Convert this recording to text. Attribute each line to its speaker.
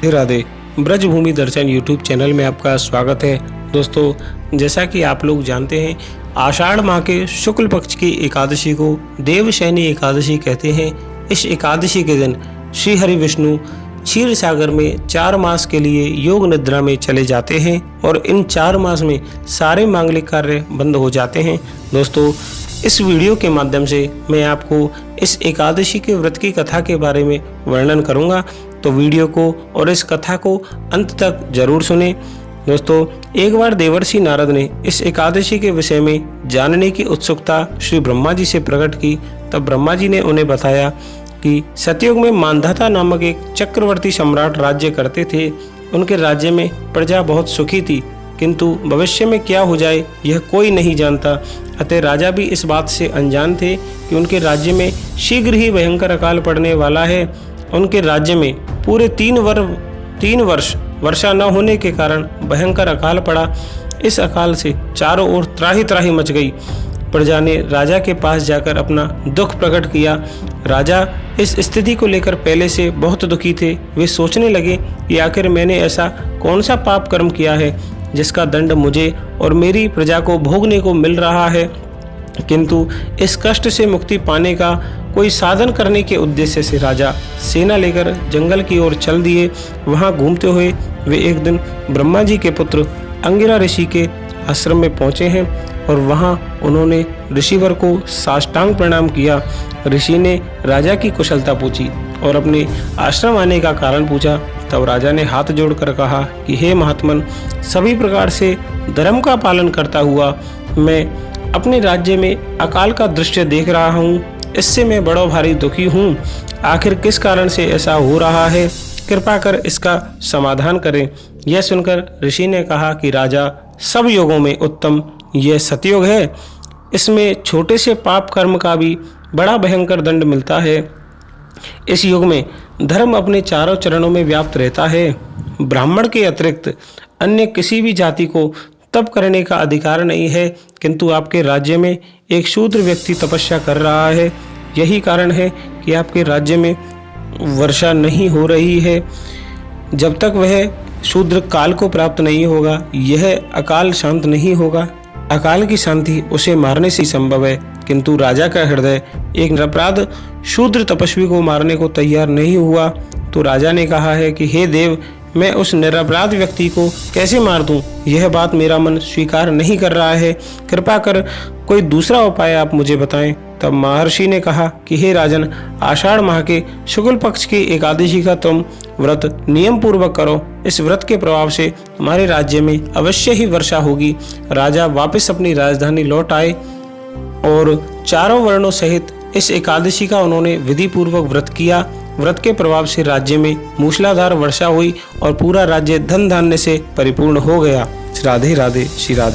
Speaker 1: राधे राधे। ब्रजभूमि दर्शन YouTube channel में आपका स्वागत है। दोस्तों, जैसा कि आप लोग जानते हैं, आषाढ़ माह के शुक्ल पक्ष की एकादशी को देवशयनी एकादशी कहते हैं। इस एकादशी के दिन श्री हरि विष्णु क्षीर सागर में 4 मास के लिए योग निद्रा में चले जाते हैं और इन 4 मास में सारे मांगलिक कार्य बंद हो जाते हैं। दोस्तों, इस वीडियो के माध्यम से मैं आपको इस एकादशी के व्रत की कथा के बारे में वर्णन करूंगा, तो वीडियो को और इस कथा को अंत तक जरूर सुने। दोस्तों, एक बार देवर्षि नारद ने इस एकादशी के विषय में जानने की उत्सुकता श्री ब्रह्मा जी से प्रकट की। तब ब्रह्मा जी ने उन्हें बताया कि सतयुग में मांधाता नामक एक चक्रवर्ती सम्राट राज्य करते थे। उनके राज्य में प्रजा बहुत सुखी थी, किंतु भविष्य में क्या हो जाए यह कोई नहीं जानता। अतः राजा भी इस बात से अनजान थे कि उनके राज्य में शीघ्र ही भयंकर अकाल पड़ने वाला है। उनके राज्य में पूरे 3 वर्ष वर्षा न होने के कारण भयंकर अकाल पड़ा। इस अकाल से चारों ओर त्राही त्राही मच गई। प्रजा ने राजा के पास जाकर अपना दुख प्रकट किया। राजा इस स्थिति को लेकर पहले से बहुत दुखी थे। वे सोचने लगे कि आखिर मैंने ऐसा कौन सा पाप कर्म किया है जिसका दंड मुझे और मेरी प्रजा को भोगने को मिल रहा है। किंतु इस कष्ट से मुक्ति पाने का कोई साधन करने के उद्देश्य से राजा सेना लेकर जंगल की ओर चल दिए। वहां घूमते हुए वे एक दिन ब्रह्मा जी के पुत्र अंगिरा ऋषि के आश्रम में पहुंचे हैं और वहां उन्होंने ऋषिवर को साष्टांग प्रणाम किया। ऋषि ने राजा की कुशलता पूछी और अपने आश्रम आने का कारण पूछा। तब राजा ने हाथ जोड़कर कहा कि हे महात्मन, सभी प्रकार से धर्म का पालन करता हुआ मैं अपने राज्य में अकाल का दृश्य देख रहा हूँ। इससे मैं बड़ा भारी दुखी हूँ। आखिर किस कारण से ऐसा हो रहा है? कृपा कर इसका समाधान करें। यह सुनकर ऋषि ने कहा कि राजा, सब योगों में उत्तम यह सतयुग है। इसमें छोटे से पाप कर्म का भी बड़ा भयंकर दंड मिलता है। इस युग में धर्म अपने चारों चरणों में व्याप्त रहता है। ब्राह्मण के अतिरिक्त अन्य किसी भी जाति को तप करने का अधिकार नहीं है, किंतु आपके राज्य में एक शूद्र व्यक्ति तपस्या कर रहा है। यही कारण है कि आपके राज्य में वर्षा नहीं हो रही है। जब तक वह शूद्र काल को प्राप्त नहीं होगा, यह अकाल शांत नहीं होगा। अकाल की शांति उसे मारने से संभव है, किंतु राजा का हृदय एक निरपराध शूद्र तपस्वी को मारने को तैयार नहीं हुआ। तो राजा ने कहा है कि हे देव, मैं उस निरपराध व्यक्ति को कैसे मार दूं? यह बात मेरा मन स्वीकार नहीं कर रहा है। कृपा कर कोई दूसरा उपाय आप मुझे बताएं। तब महर्षि ने कहा कि हे राजन, आषाढ़ माह के शुक्ल पक्ष की एकादशी का तुम व्रत नियम पूर्वक करो। इस व्रत के प्रभाव से हमारे राज्य में अवश्य ही वर्षा होगी। राजा वापस अपनी राजधानी लौट आए और चारों वर्णों सहित इस एकादशी का उन्होंने विधि पूर्वक व्रत किया। व्रत के प्रभाव से राज्य में मूसलाधार वर्षा हुई और पूरा राज्य धन धान्य से परिपूर्ण हो गया। राधे राधे, श्री राधे।